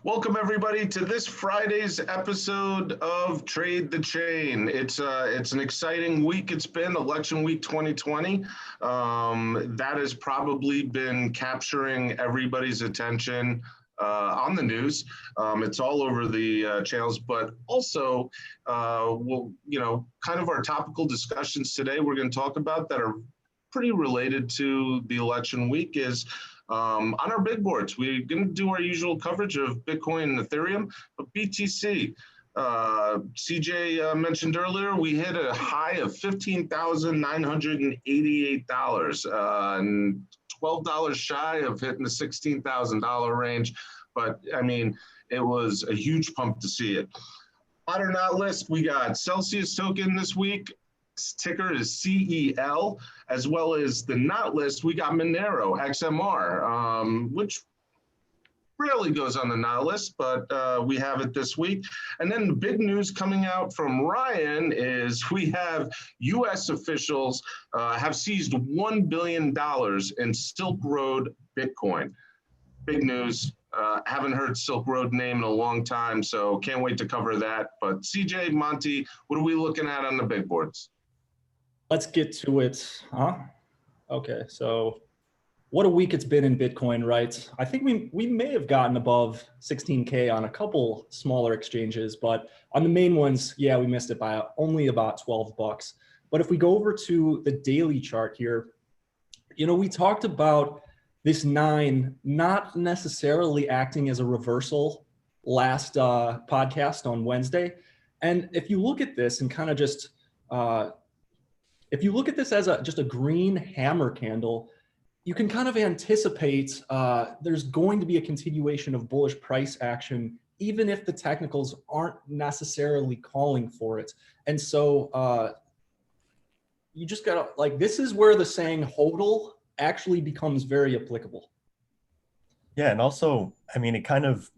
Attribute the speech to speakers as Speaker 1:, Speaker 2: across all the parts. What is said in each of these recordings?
Speaker 1: Welcome everybody to this Friday's episode of Trade the Chain. It's an exciting week. It's been election week 2020. That has probably been capturing everybody's attention on the news. It's all over the channels, but also, kind of our topical discussions today we're going to talk about that are pretty related to the election week is on our big boards. We're going to do our usual coverage of Bitcoin and Ethereum, but BTC, CJ mentioned earlier, we hit a high of $15,988 and $12 shy of hitting the $16,000 range. But I mean, it was a huge pump to see it. On our not list, we got Celsius token this week. Ticker is CEL, as well as the not list, we got Monero XMR, which rarely goes on the not list, but we have it this week. And then the big news coming out from Ryan is we have U.S. officials have seized $1 billion in Silk Road Bitcoin. Big news. Haven't heard Silk Road name in a long time, so can't wait to cover that. But CJ, Monty, what are we looking at on the big boards?
Speaker 2: Let's get to it, huh? Okay, so what a week it's been in Bitcoin, right? I think we may have gotten above 16K on a couple smaller exchanges, but on the main ones, yeah, we missed it by only about 12 bucks. But if we go over to the daily chart here, we talked about this 9 not necessarily acting as a reversal last podcast on Wednesday. And if you look at this and kind of just if you look at this as just a green hammer candle, you can kind of anticipate there's going to be a continuation of bullish price action, even if the technicals aren't necessarily calling for it. And so you just gotta, this is where the saying hodl actually becomes very applicable.
Speaker 3: Yeah, and also, I mean, it kind of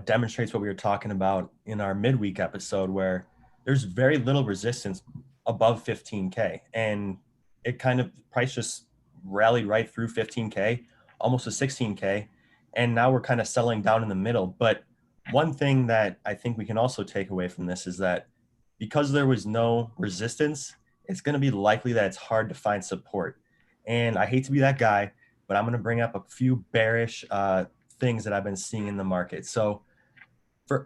Speaker 3: demonstrates what we were talking about in our midweek episode, where there's very little resistance above 15K, and it kind of price just rallied right through 15K, almost to 16K, and now we're kind of settling down in the middle. But one thing that I think we can also take away from this is that because there was no resistance, it's going to be likely that it's hard to find support. And I hate to be that guy, but I'm going to bring up a few bearish things that I've been seeing in the market. So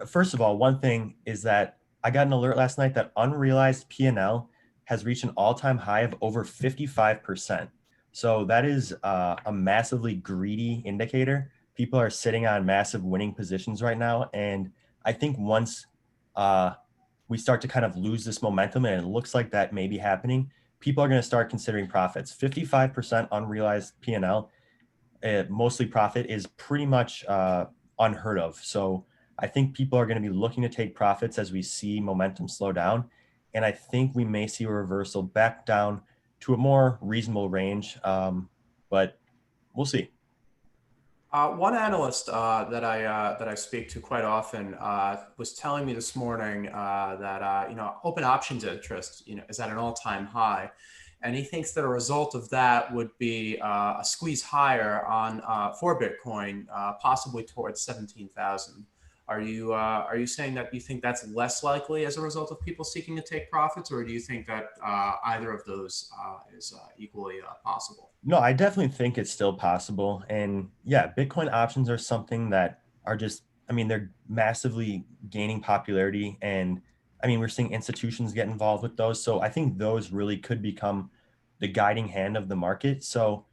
Speaker 3: first of all, one thing is that I got an alert last night that unrealized P&L has reached an all-time high of over 55%. So that is a massively greedy indicator. People are sitting on massive winning positions right now. And I think once we start to kind of lose this momentum, and it looks like that may be happening, people are going to start considering profits. 55% unrealized P&L, mostly profit, is pretty much unheard of. So I think people are going to be looking to take profits as we see momentum slow down. And I think we may see a reversal back down to a more reasonable range, but we'll see.
Speaker 4: One analyst that I speak to quite often was telling me this morning that open options interest is at an all-time high, and he thinks that a result of that would be a squeeze higher on for Bitcoin, possibly towards 17,000. Are you saying that you think that's less likely as a result of people seeking to take profits, or do you think that either of those is equally possible?
Speaker 3: No, I definitely think it's still possible. And yeah, Bitcoin options are something that are just, I mean, they're massively gaining popularity. And I mean, we're seeing institutions get involved with those. So I think those really could become the guiding hand of the market. So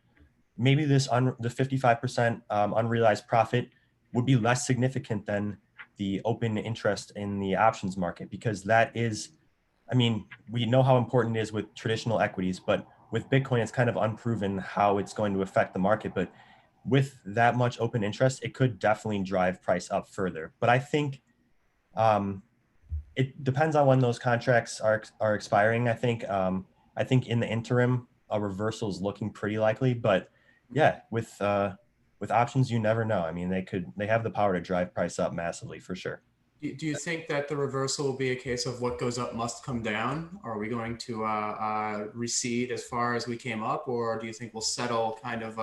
Speaker 3: maybe the 55% unrealized profit would be less significant than the open interest in the options market, because that is, I mean, we know how important it is with traditional equities, but with Bitcoin, it's kind of unproven how it's going to affect the market. But with that much open interest, it could definitely drive price up further. But I think it depends on when those contracts are expiring. I think in the interim, a reversal is looking pretty likely. But yeah, with options, you never know. I mean, they have the power to drive price up massively for sure.
Speaker 4: Do you think that the reversal will be a case of what goes up must come down? Are we going to recede as far as we came up, or do you think we'll settle kind of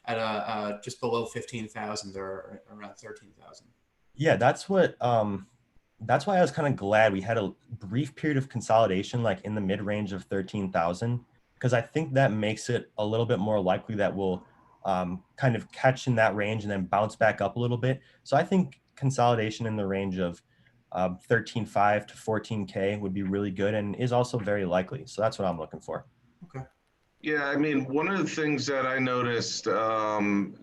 Speaker 4: at just below 15,000 or around 13,000?
Speaker 3: Yeah, that's what that's why I was kind of glad we had a brief period of consolidation like in the mid range of 13,000, because I think that makes it a little bit more likely that we'll kind of catch in that range and then bounce back up a little bit. So I think consolidation in the range of 13.5 to 14K would be really good and is also very likely. So that's what I'm looking for.
Speaker 4: Okay.
Speaker 1: Yeah, I mean, one of the things that I noticed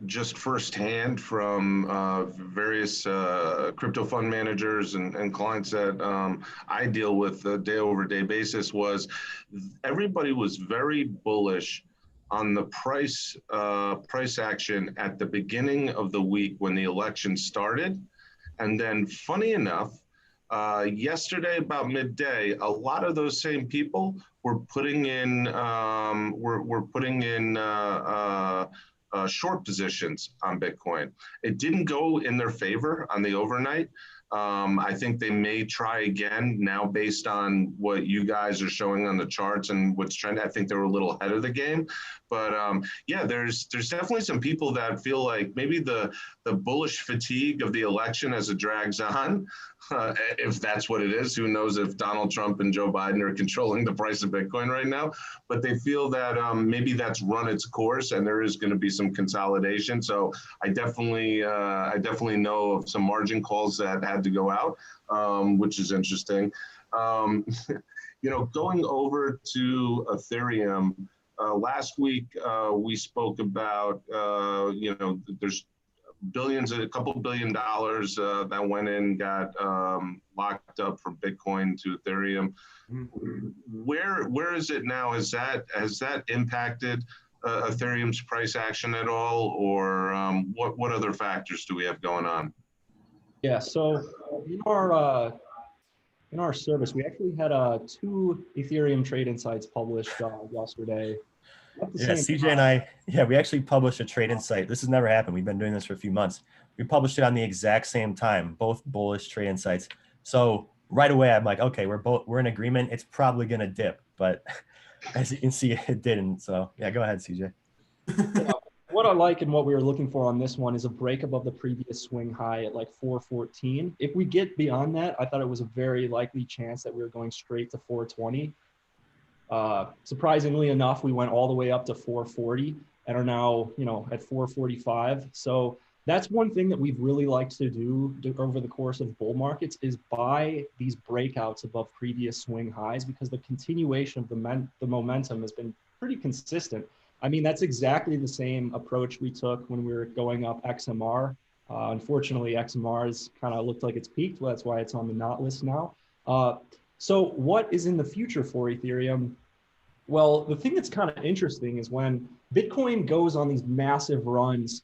Speaker 1: just firsthand from various crypto fund managers and clients that I deal with a day over day basis was everybody was very bullish on the price action at the beginning of the week when the election started. And then funny enough, yesterday about midday, a lot of those same people were putting in short positions on Bitcoin. It didn't go in their favor on the overnight. I think they may try again now based on what you guys are showing on the charts and what's trending. I think they were a little ahead of the game. But yeah, there's definitely some people that feel like maybe the bullish fatigue of the election as it drags on, if that's what it is. Who knows if Donald Trump and Joe Biden are controlling the price of Bitcoin right now, but they feel that maybe that's run its course and there is going to be some consolidation. So I definitely know of some margin calls that had to go out, which is interesting. Going over to Ethereum, last week we spoke about, there's a couple $1 billion that went in, got locked up from Bitcoin to Ethereum. Mm-hmm. Where is it now? Has that impacted Ethereum's price action at all, or what other factors do we have going on?
Speaker 2: Yeah, so in our service, we actually had 2 Ethereum trade insights published yesterday.
Speaker 3: Yeah, CJ and I, we actually published a trade insight. This has never happened. We've been doing this for a few months. We published it on the exact same time, both bullish trade insights. So right away, I'm like, okay, we're in agreement. It's probably going to dip, but as you can see, it didn't. So yeah, go ahead, CJ.
Speaker 2: Yeah, what I like and what we were looking for on this one is a break above the previous swing high at like 414. If we get beyond that, I thought it was a very likely chance that we were going straight to 420. Surprisingly enough, we went all the way up to 440 and are now, at 445. So that's one thing that we've really liked to do over the course of bull markets is buy these breakouts above previous swing highs, because the continuation of the momentum has been pretty consistent. I mean, that's exactly the same approach we took when we were going up XMR. Unfortunately, XMR has kind of looked like it's peaked. That's why it's on the not list now. So what is in the future for Ethereum? Well, the thing that's kind of interesting is when Bitcoin goes on these massive runs,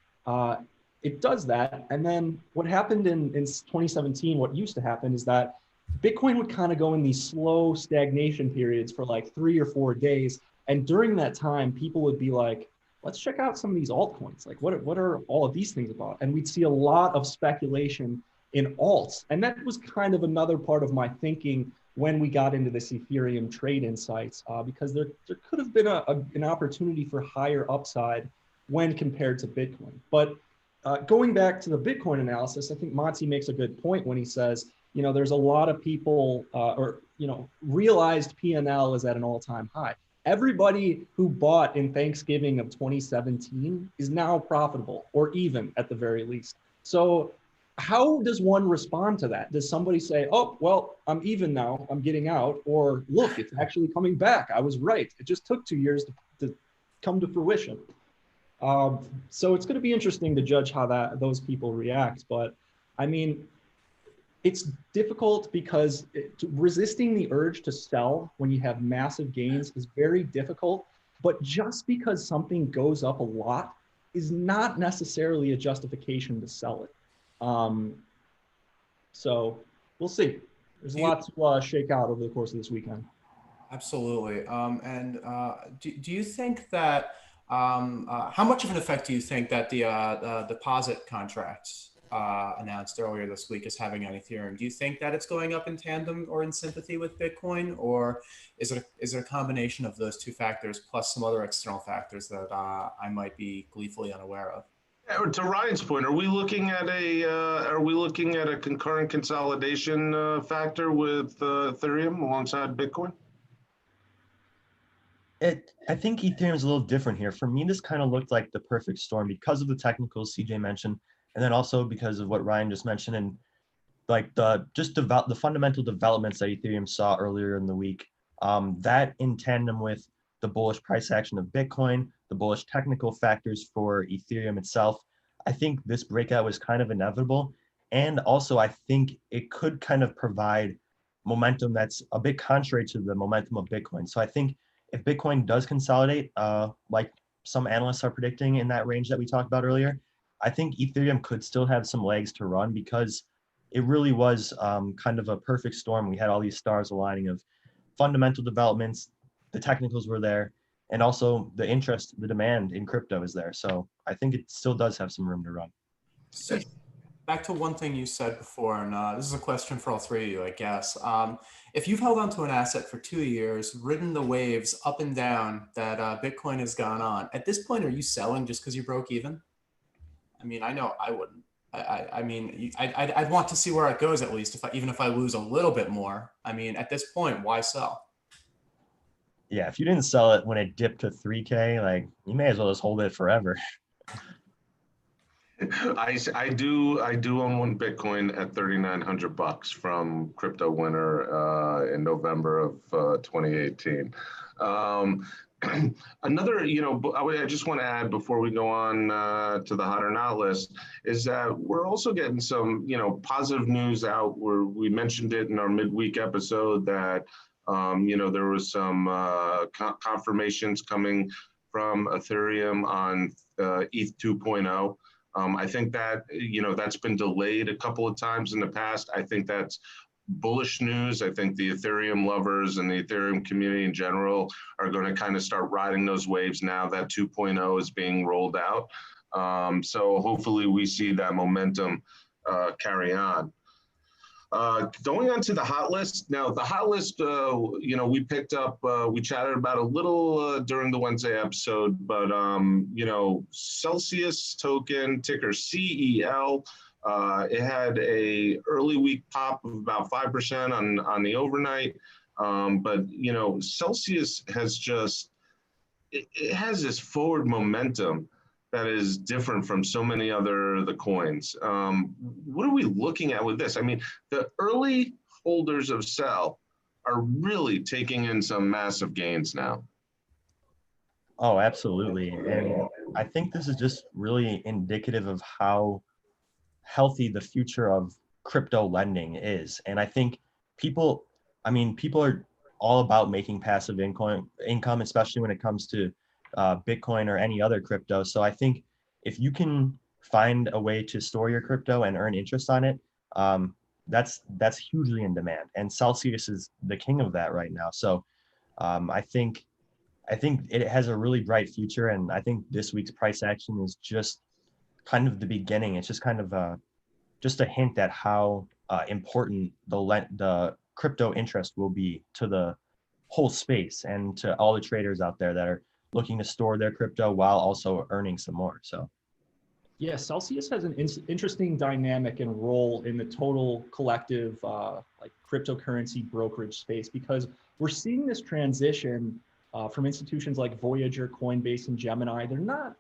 Speaker 2: it does that. And then what happened in 2017, what used to happen is that Bitcoin would kind of go in these slow stagnation periods for like 3 or 4 days. And during that time, people would be like, let's check out some of these altcoins. Like, what are all of these things about? And we'd see a lot of speculation in alts. And that was kind of another part of my thinking when we got into this Ethereum trade insights, because there could have been an opportunity for higher upside when compared to Bitcoin. But going back to the Bitcoin analysis, I think Monty makes a good point when he says, there's a lot of people realized P&L is at an all-time high. Everybody who bought in Thanksgiving of 2017 is now profitable, or even at the very least. So how does one respond to that? Does somebody say, oh, well, I'm even now, I'm getting out, or look, it's actually coming back. I was right. It just took 2 years to come to fruition. So it's going to be interesting to judge how those people react. But I mean, it's difficult because resisting the urge to sell when you have massive gains is very difficult. But just because something goes up a lot is not necessarily a justification to sell it. So we'll see. There's a lot to shake out over the course of this weekend.
Speaker 4: Absolutely. Do you think that, how much of an effect do you think that the deposit contracts announced earlier this week is having on Ethereum? Do you think that it's going up in tandem or in sympathy with Bitcoin, or is it a combination of those two factors plus some other external factors that I might be gleefully unaware of?
Speaker 1: To Ryan's point, are we looking at a concurrent consolidation factor with Ethereum alongside Bitcoin?
Speaker 3: I think Ethereum is a little different here. For me, this kind of looked like the perfect storm because of the technicals CJ mentioned, and then also because of what Ryan just mentioned, and like the fundamental developments that Ethereum saw earlier in the week. That in tandem with the bullish price action of Bitcoin, the bullish technical factors for Ethereum itself, I think this breakout was kind of inevitable. And also, I think it could kind of provide momentum that's a bit contrary to the momentum of Bitcoin. So I think if Bitcoin does consolidate, like some analysts are predicting in that range that we talked about earlier, I think Ethereum could still have some legs to run because it really was kind of a perfect storm. We had all these stars aligning of fundamental developments, the technicals were there, and also the interest, the demand in crypto is there. So I think it still does have some room to run.
Speaker 4: So back to one thing you said before, and this is a question for all three of you, I guess. If you've held onto an asset for 2 years, ridden the waves up and down that Bitcoin has gone on, at this point, are you selling just because you broke even? I mean, I know I wouldn't. I mean, I'd want to see where it goes at least, even if I lose a little bit more. I mean, at this point, why sell?
Speaker 3: Yeah, if you didn't sell it when it dipped to 3K, like you may as well just hold it forever.
Speaker 1: I do own one Bitcoin at $3,900 from Crypto Winter in November of 2018. Another, I just want to add before we go on to the hot or not list is that we're also getting some, positive news out where we mentioned it in our midweek episode that, there was some confirmations coming from Ethereum on ETH 2.0. I think that, that's been delayed a couple of times in the past. I think that's bullish news. I think the Ethereum lovers and the Ethereum community in general are going to kind of start riding those waves now that 2.0 is being rolled out. So hopefully we see that momentum carry on. Going on to the hot list. Now, the hot list, we picked up, we chatted about a little during the Wednesday episode, but, Celsius token, ticker CEL, it had a early week pop of about 5% on the overnight. But, Celsius has it has this forward momentum that is different from so many other the coins. What are we looking at with this? I mean, the early holders of CEL are really taking in some massive gains now.
Speaker 3: Oh, absolutely. And I think this is just really indicative of how healthy the future of crypto lending is. And I think people are all about making passive income, especially when it comes to Bitcoin or any other crypto. So I think if you can find a way to store your crypto and earn interest on it, that's hugely in demand. And Celsius is the king of that right now. So I think it has a really bright future. And I think this week's price action is just kind of the beginning. It's just kind of just a hint at how important the crypto interest will be to the whole space and to all the traders out there that are looking to store their crypto while also earning some more. So
Speaker 2: yeah, Celsius has an interesting dynamic and role in the total collective like cryptocurrency brokerage space, because we're seeing this transition from institutions like Voyager, Coinbase, and Gemini. They're not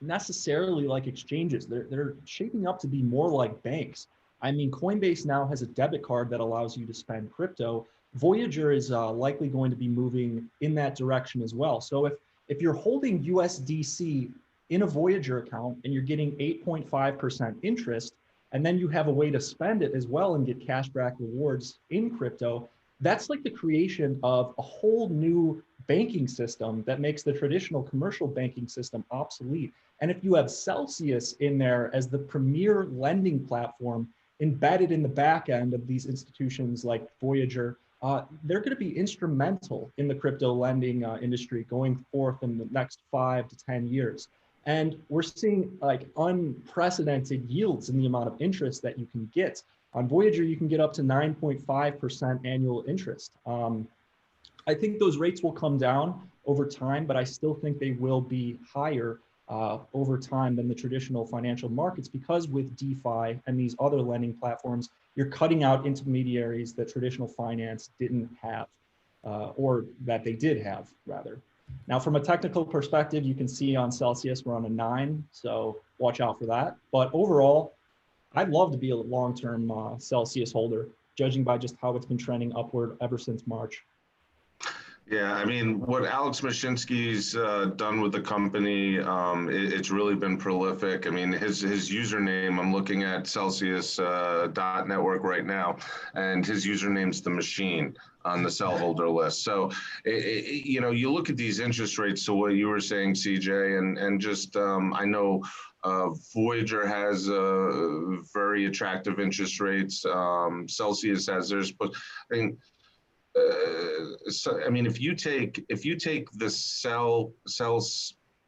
Speaker 2: necessarily like exchanges. They're shaping up to be more like banks. I mean, Coinbase now has a debit card that allows you to spend crypto. Voyager is likely going to be moving in that direction as well. So if you're holding USDC in a Voyager account and you're getting 8.5% interest, and then you have a way to spend it as well and get cashback rewards in crypto, that's like the creation of a whole new banking system that makes the traditional commercial banking system obsolete. And if you have Celsius in there as the premier lending platform embedded in the back end of these institutions like Voyager, they're going to be instrumental in the crypto lending industry going forth in the next 5 to 10 years. And we're seeing like unprecedented yields in the amount of interest that you can get. On Voyager, you can get up to 9.5% annual interest. I think those rates will come down over time, but I still think they will be higher over time than the traditional financial markets, because with DeFi and these other lending platforms, you're cutting out intermediaries that traditional finance didn't have, or that they did have, rather. Now, from a technical perspective, you can see on Celsius, we're on a 9, so watch out for that. But overall, I'd love to be a long-term Celsius holder, judging by just how it's been trending upward ever since March.
Speaker 1: Yeah, I mean, what Alex Mascioli's done with the company, it's really been prolific. I mean, his username, I'm looking at Celsius.network right now, and his username's The Machine on the CEL holder list. So, you know, you look at these interest rates, so what you were saying, CJ, and just, I know Voyager has very attractive interest rates. Celsius has theirs, but I mean, so I mean, if you take the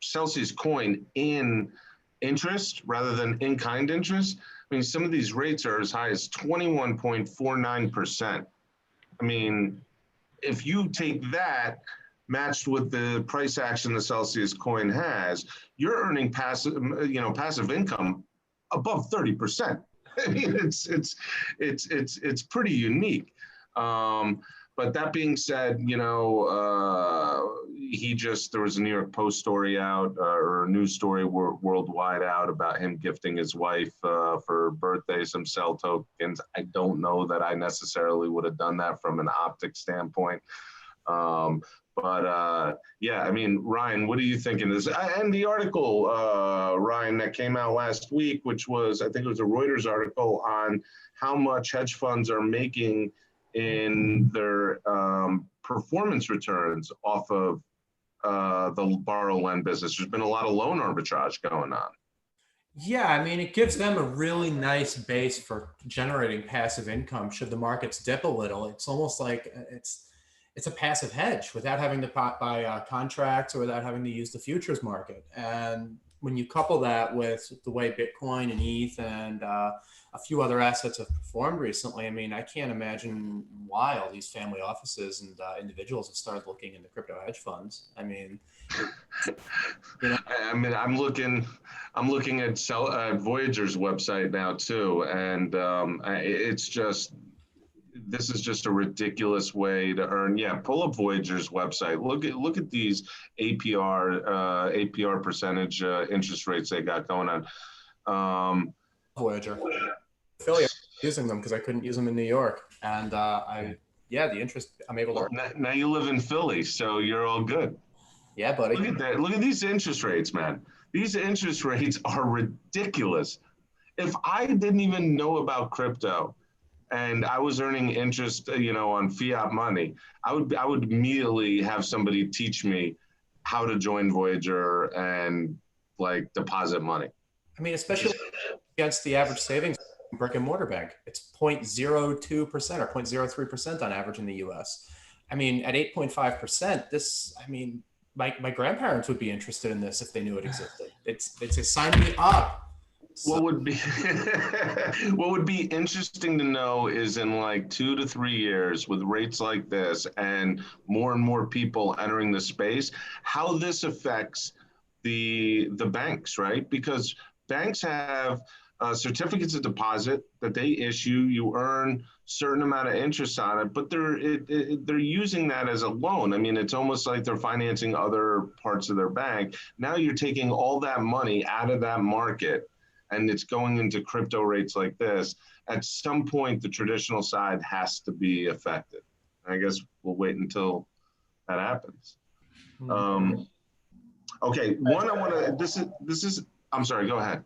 Speaker 1: Celsius coin in interest rather than in kind interest, I mean, some of these rates are as high as 21.49%. I mean, if you take that matched with the price action the Celsius coin has, you're earning passive income above 30%. I mean, it's pretty unique. But that being said, you know, there was a New York Post story out, or a news story worldwide out about him gifting his wife for her birthday some CEL tokens. I don't know that I necessarily would have done that from an optic standpoint. Yeah, I mean, Ryan, what are you thinking? And the article, Ryan, that came out last week, which was, I think it was a Reuters article on how much hedge funds are making in their performance returns off of the borrow lend business. There's been a lot of loan arbitrage going on.
Speaker 4: Yeah, I mean, it gives them a really nice base for generating passive income should the markets dip a little. It's almost like it's a passive hedge without having to buy contracts or without having to use the futures market. And when you couple that with the way Bitcoin and ETH and a few other assets have performed recently, I mean, I can't imagine why all these family offices and individuals have started looking into crypto hedge funds. I mean, you know,
Speaker 1: I'm looking at Voyager's website now too, and this is just a ridiculous way to earn. Yeah, pull up Voyager's website. Look at these APR percentage interest rates they got going on.
Speaker 4: Voyager affiliate using them because I couldn't use them in New York, and the interest I'm able to.
Speaker 1: Now you live in Philly, so you're all good.
Speaker 4: Yeah, buddy.
Speaker 1: Look at that. Look at these interest rates, man. These interest rates are ridiculous. If I didn't even know about crypto, and I was earning interest, you know, on fiat money, I would immediately have somebody teach me how to join Voyager and like deposit money.
Speaker 4: I mean, especially against the average savings brick and mortar bank, it's 0.02% or 0.03% on average in the U.S. I mean, at 8.5%, this, I mean, my grandparents would be interested in this if they knew it existed. It's a sign me up. So.
Speaker 1: What would be interesting to know is in like 2 to 3 years with rates like this and more people entering the space, how this affects the banks, right? Because banks have certificates of deposit that they issue. You earn certain amount of interest on it, but they're using that as a loan. I mean, it's almost like they're financing other parts of their bank. Now you're taking all that money out of that market, and it's going into crypto rates like this. At some point, the traditional side has to be affected. I guess we'll wait until that happens. Okay, I'm sorry, go ahead.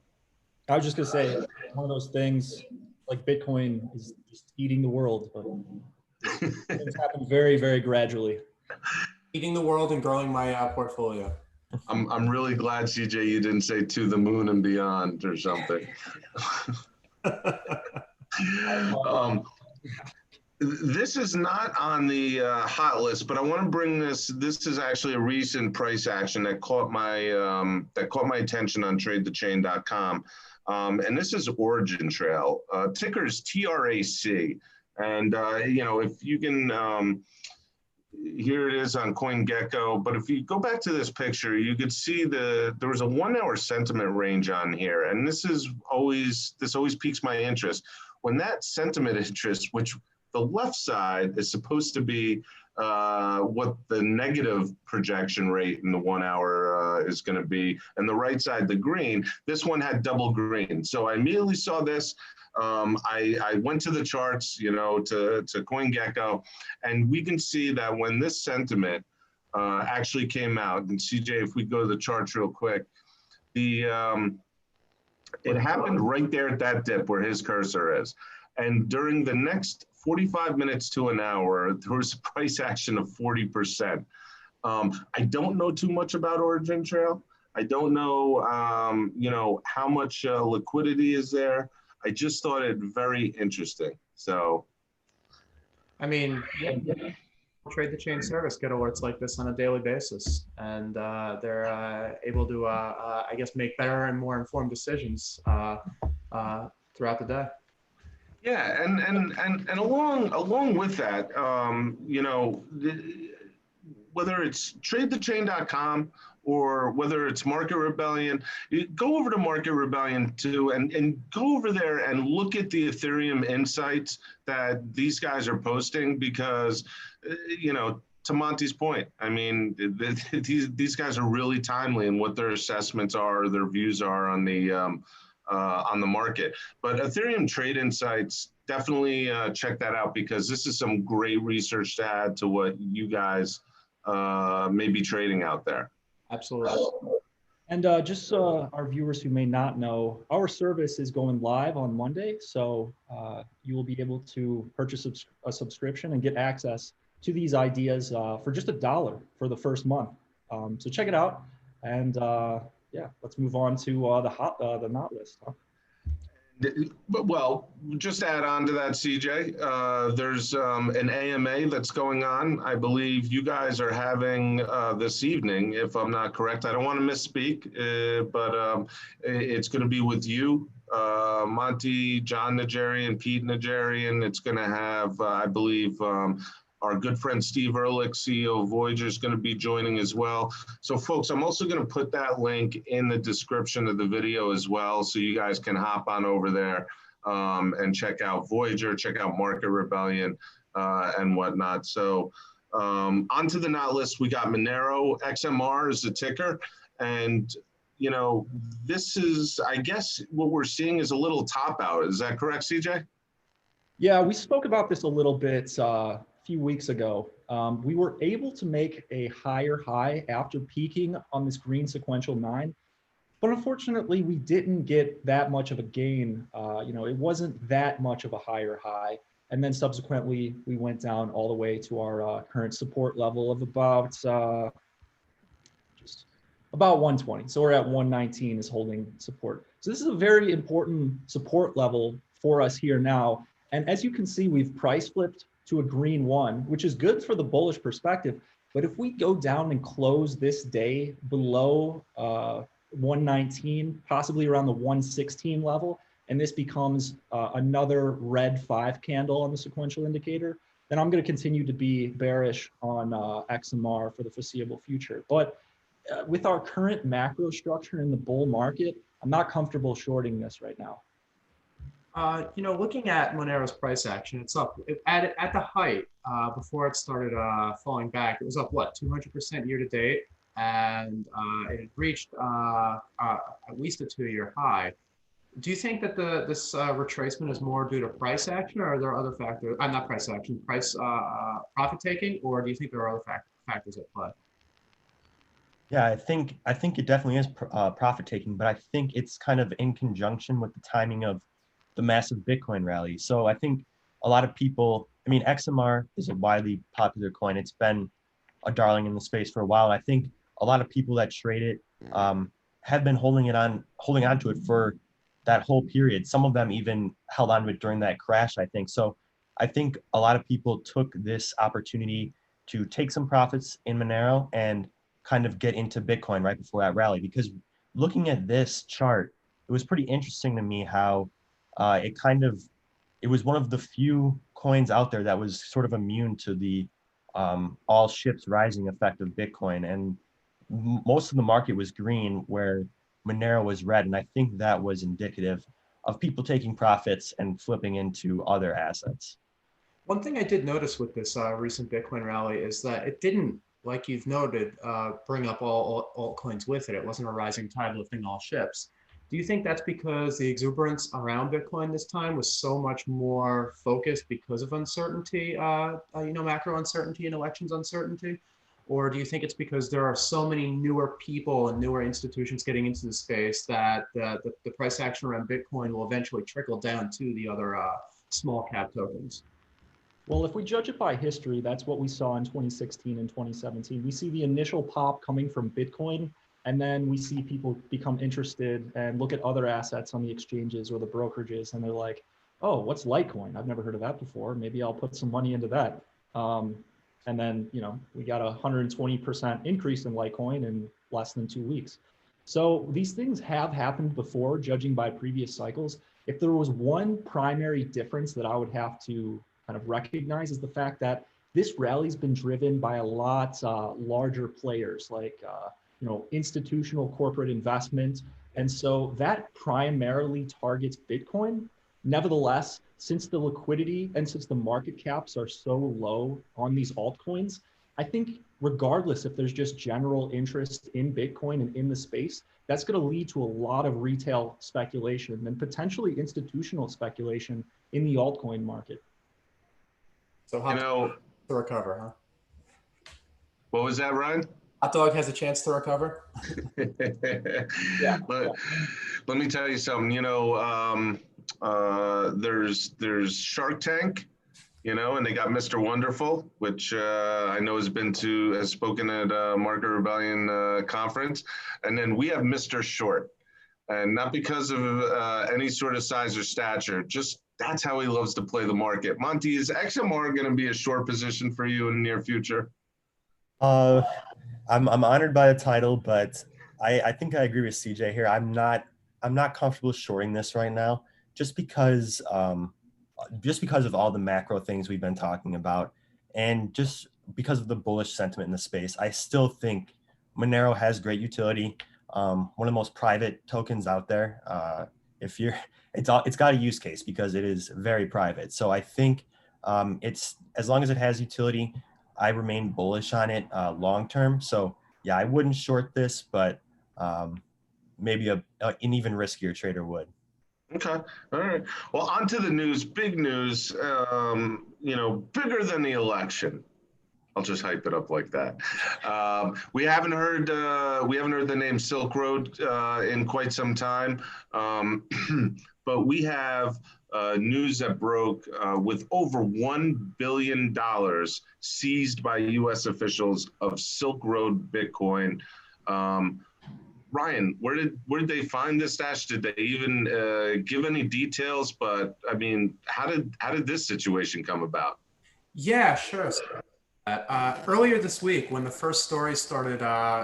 Speaker 2: I was just gonna say, one of those things, like Bitcoin is just eating the world, but things happen very, very gradually.
Speaker 4: Eating the world and growing my portfolio.
Speaker 1: I'm really glad, CJ, you didn't say to the moon and beyond or something. This is not on the hot list, but I want to bring this. This is actually a recent price action that caught my attention on TradeTheChain.com, and this is Origin Trail. Ticker is TRAC, and you know, if you can. here it is on CoinGecko. But if you go back to this picture, you could see there was a 1 hour sentiment range on here. And this always piques my interest. When that sentiment interest, which the left side is supposed to be what the negative projection rate in the 1 hour is going to be, and the right side, the green, this one had double green. So I immediately saw this. I went to the charts, to CoinGecko, and we can see that when this sentiment actually came out, and CJ, if we go to the charts real quick, it happened right there at that dip where his cursor is. And during the next 45 minutes to an hour, there was a price action of 40%. I don't know too much about Origin Trail. I don't know, how much liquidity is there. I just thought it very interesting. So,
Speaker 4: I mean, trade the chain service get alerts like this on a daily basis, and they're able to, I guess, make better and more informed decisions throughout the day.
Speaker 1: Yeah, and along with that, whether it's tradethechain.com or whether it's Market Rebellion, go over to Market Rebellion too, and go over there and look at the Ethereum insights that these guys are posting, because, to Monty's point, I mean, these guys are really timely in what their assessments are, their views are on the market. But Ethereum Trade Insights, definitely check that out, because this is some great research to add to what you guys may be trading out there.
Speaker 4: Absolutely.
Speaker 2: And just our viewers who may not know, our service is going live on Monday. So you will be able to purchase a subscription and get access to these ideas for just $1 for the first month. So check it out. And yeah, let's move on to the not list. Huh?
Speaker 1: Well, just add on to that, CJ. There's an AMA that's going on. I believe you guys are having this evening, if I'm not correct. I don't want to misspeak, but it's going to be with you, Monty, John Nigerian, Pete Nigerian. It's going to have, I believe, our good friend Steve Ehrlich, CEO of Voyager, is going to be joining as well. So, folks, I'm also going to put that link in the description of the video as well, so you guys can hop on over there and check out Voyager, check out Market Rebellion, and whatnot. So, onto the not list, we got Monero XMR as the ticker, and this is, I guess, what we're seeing is a little top out. Is that correct, CJ?
Speaker 2: Yeah, we spoke about this a little bit few weeks ago. We were able to make a higher high after peaking on this green sequential 9, but unfortunately we didn't get that much of a gain. It wasn't that much of a higher high, and then subsequently we went down all the way to our current support level of about 120. So we're at 119 is holding support. So this is a very important support level for us here now. And as you can see, we've price flipped to a green 1, which is good for the bullish perspective. But if we go down and close this day below 119, possibly around the 116 level, and this becomes another red 5 candle on the sequential indicator, then I'm going to continue to be bearish on XMR for the foreseeable future. But with our current macro structure in the bull market, I'm not comfortable shorting this right now.
Speaker 4: Looking at Monero's price action, it's up at the height before it started falling back. It was up, what, 200% year to date, and it had reached at least a 2-year high. Do you think that this retracement is more due to price action, or are there other factors? Not price action, price profit taking, or do you think there are other factors at play?
Speaker 3: Yeah, I think it definitely is profit taking, but I think it's kind of in conjunction with the timing of the massive Bitcoin rally. So I think a lot of people, I mean, XMR is a widely popular coin. It's been a darling in the space for a while. And I think a lot of people that trade it have been holding on to it for that whole period. Some of them even held on to it during that crash, I think. So I think a lot of people took this opportunity to take some profits in Monero and kind of get into Bitcoin right before that rally. Because looking at this chart, it was pretty interesting to me how it was one of the few coins out there that was sort of immune to the all ships rising effect of Bitcoin. And most of the market was green where Monero was red. And I think that was indicative of people taking profits and flipping into other assets.
Speaker 4: One thing I did notice with this recent Bitcoin rally is that it didn't, like you've noted, bring up all altcoins with it. It wasn't a rising tide lifting all ships. Do you think that's because the exuberance around Bitcoin this time was so much more focused because of uncertainty, macro uncertainty and elections uncertainty? Or do you think it's because there are so many newer people and newer institutions getting into the space that the price action around Bitcoin will eventually trickle down to the other small cap tokens?
Speaker 2: Well, if we judge it by history, that's what we saw in 2016 and 2017. We see the initial pop coming from Bitcoin, and then we see people become interested and look at other assets on the exchanges or the brokerages, and they're like, oh, what's Litecoin? I've never heard of that before. Maybe I'll put some money into that. And then, we got a 120% increase in Litecoin in less than 2 weeks. So these things have happened before, judging by previous cycles. If there was one primary difference that I would have to kind of recognize is the fact that this rally's been driven by a lot larger players like institutional corporate investment. And so that primarily targets Bitcoin. Nevertheless, since the liquidity and since the market caps are so low on these altcoins, I think regardless if there's just general interest in Bitcoin and in the space, that's going to lead to a lot of retail speculation and potentially institutional speculation in the altcoin market.
Speaker 4: So hot dog to recover, huh?
Speaker 1: What was that, Ryan?
Speaker 4: Hot dog has a chance to recover.
Speaker 2: Yeah.
Speaker 1: But let me tell you something. There's Shark Tank, and they got Mr. Wonderful, which I know has spoken at Market Rebellion conference, and then we have Mr. Short, and not because of any sort of size or stature, just that's how he loves to play the market. Monty, is XMR going to be a short position for you in the near future?
Speaker 3: I'm honored by the title, but I think I agree with CJ here. I'm not comfortable shorting this right now, just because of all the macro things we've been talking about, and just because of the bullish sentiment in the space. I still think Monero has great utility. One of the most private tokens out there. It's got a use case because it is very private. So I think it's, as long as it has utility, I remain bullish on it long term. So yeah, I wouldn't short this, but maybe an even riskier trader would.
Speaker 1: Okay. All right. Well, on to the news. Big news, bigger than the election. I'll just hype it up like that. We haven't heard the name Silk Road in quite some time, but we have news that broke with over $1 billion seized by U.S. officials of Silk Road Bitcoin. Ryan, where did they find this stash? Did they even give any details? But I mean, how did this situation come about?
Speaker 4: Yeah, sure. Earlier this week, when the first stories started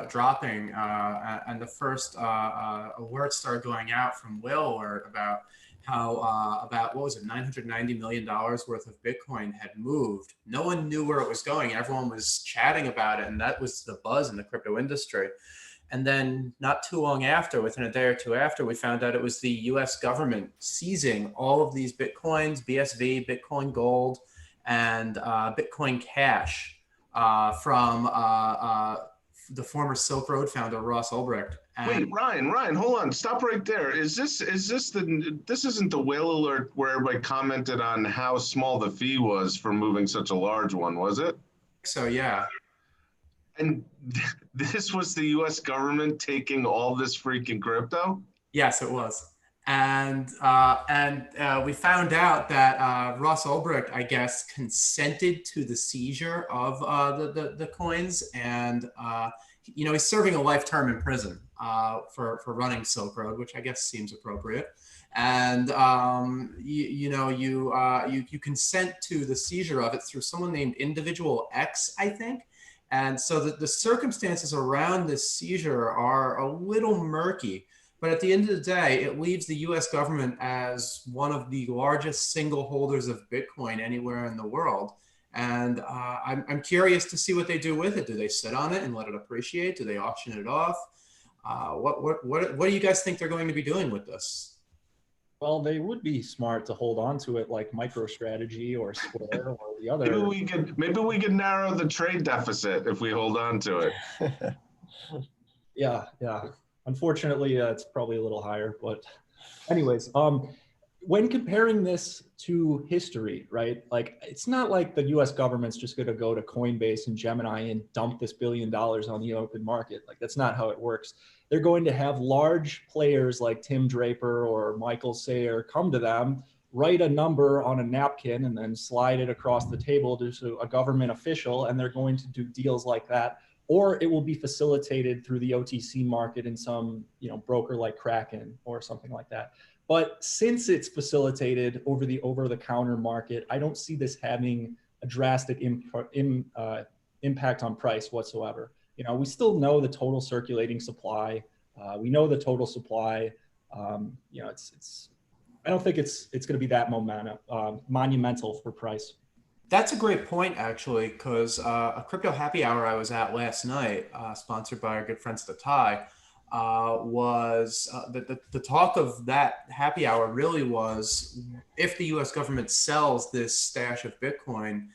Speaker 4: dropping and the first alerts started going out from Will about how about what was it, $990 million worth of Bitcoin had moved. No one knew where it was going. Everyone was chatting about it, and that was the buzz in the crypto industry. And then not too long after, within a day or two after, we found out it was the US government seizing all of these Bitcoins, BSV, Bitcoin Gold, and Bitcoin Cash from the former Silk Road founder, Ross Ulbricht.
Speaker 1: Wait, Ryan, hold on. Stop right there. This isn't the whale alert where everybody commented on how small the fee was for moving such a large one, was it?
Speaker 4: So, yeah.
Speaker 1: And this was the U.S. government taking all this freaking crypto?
Speaker 4: Yes, it was. And we found out that Ross Ulbricht, I guess, consented to the seizure of the coins, and he's serving a life term in prison for running Silk Road, which I guess seems appropriate. And you consent to the seizure of it through someone named Individual X, I think. And so the circumstances around this seizure are a little murky. But at the end of the day, it leaves the US government as one of the largest single holders of Bitcoin anywhere in the world. And I'm curious to see what they do with it. Do they sit on it and let it appreciate? Do they auction it off? What do you guys think they're going to be doing with this?
Speaker 2: Well, they would be smart to hold on to it like MicroStrategy or Square or the other.
Speaker 1: Maybe we could narrow the trade deficit if we hold on to it.
Speaker 2: Yeah. Unfortunately, it's probably a little higher, but anyways, when comparing this to history, right? Like, it's not like the US government's just going to go to Coinbase and Gemini and dump this $1 billion on the open market. Like, that's not how it works. They're going to have large players like Tim Draper or Michael Sayer come to them, write a number on a napkin, and then slide it across the table to a government official, and they're going to do deals like that. Or it will be facilitated through the OTC market in some, broker like Kraken or something like that. But since it's facilitated over the over-the-counter market, I don't see this having a drastic impact on price whatsoever. We still know the total circulating supply. We know the total supply. I don't think it's going to be that monumental for price.
Speaker 4: That's a great point, actually, because a crypto happy hour I was at last night, sponsored by our good friends at the Tie, was the talk of that happy hour really was, if the U.S. government sells this stash of Bitcoin,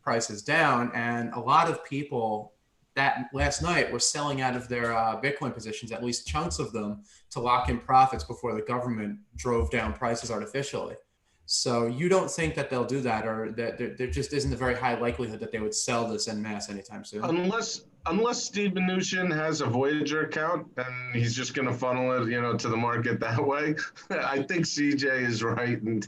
Speaker 4: prices down. And a lot of people that last night were selling out of their Bitcoin positions, at least chunks of them, to lock in profits before the government drove down prices artificially. So you don't think that they'll do that, or that there just isn't a very high likelihood that they would sell this en masse anytime soon?
Speaker 1: Unless Steve Mnuchin has a Voyager account and he's just going to funnel it, to the market that way. I think CJ is right. And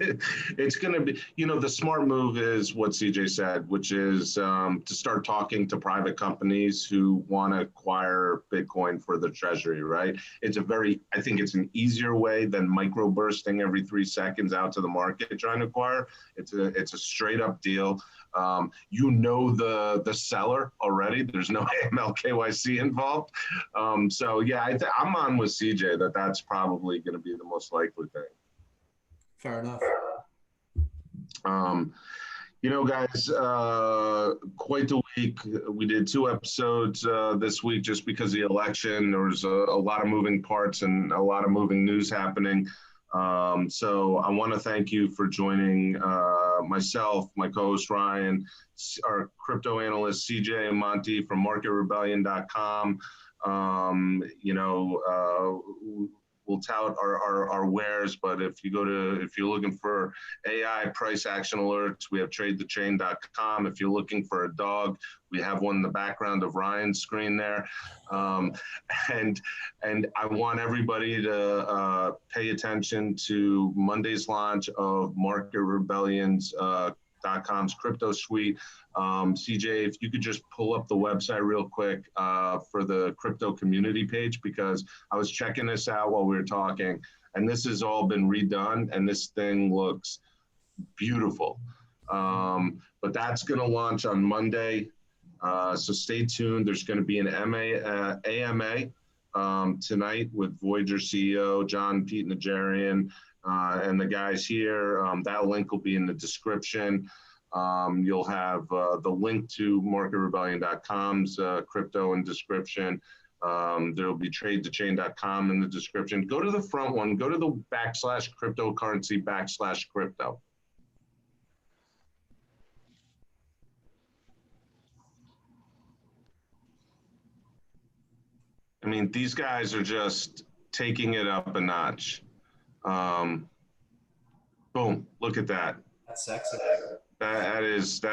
Speaker 1: it's going to be, the smart move is what CJ said, which is to start talking to private companies who want to acquire Bitcoin for the treasury, right? I think it's an easier way than micro bursting every 3 seconds out to the market trying to acquire. It's a straight up deal. The seller already. There's no AML KYC involved. So yeah, I'm on with CJ that's probably going to be the most likely thing.
Speaker 4: Fair enough.
Speaker 1: Guys, quite the week. We did 2 episodes this week just because of the election. There was a lot of moving parts and a lot of moving news happening. So I want to thank you for joining myself, my co-host Ryan, our crypto analyst CJ and Monty from marketrebellion.com. We'll tout our wares, but if you're looking for AI price action alerts, we have tradethechain.com. If you're looking for a dog, we have one in the background of Ryan's screen there. And I want everybody to pay attention to Monday's launch of Market Rebellion's .com's crypto suite. CJ, if you could just pull up the website real quick for the crypto community page, because I was checking this out while we were talking, and this has all been redone, and this thing looks beautiful. But that's going to launch on Monday, so stay tuned. There's going to be an AMA tonight with Voyager CEO John Pete Najarian and the guys here. That link will be in the description. You'll have the link to marketrebellion.com's crypto in description. There will be tradethechain.com in the description. Go to the front one. Go to the /cryptocurrency/crypto. I mean, these guys are just taking it up a notch. Boom! Look at that.
Speaker 4: That's sexy.
Speaker 1: That is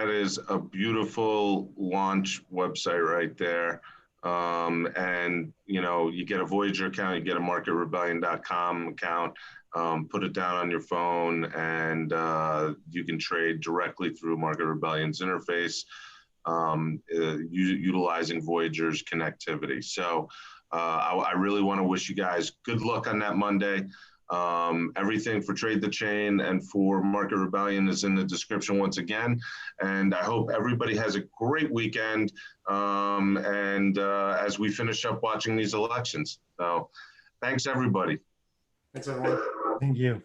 Speaker 1: a beautiful launch website right there. And you get a Voyager account, you get a marketrebellion.com account, put it down on your phone, and you can trade directly through Market Rebellion's interface, utilizing Voyager's connectivity. So I really want to wish you guys good luck on that Monday. Everything for Trade the Chain and for Market Rebellion is in the description once again. And I hope everybody has a great weekend as we finish up watching these elections. So thanks, everybody.
Speaker 4: Thanks, everyone.
Speaker 3: Thank you.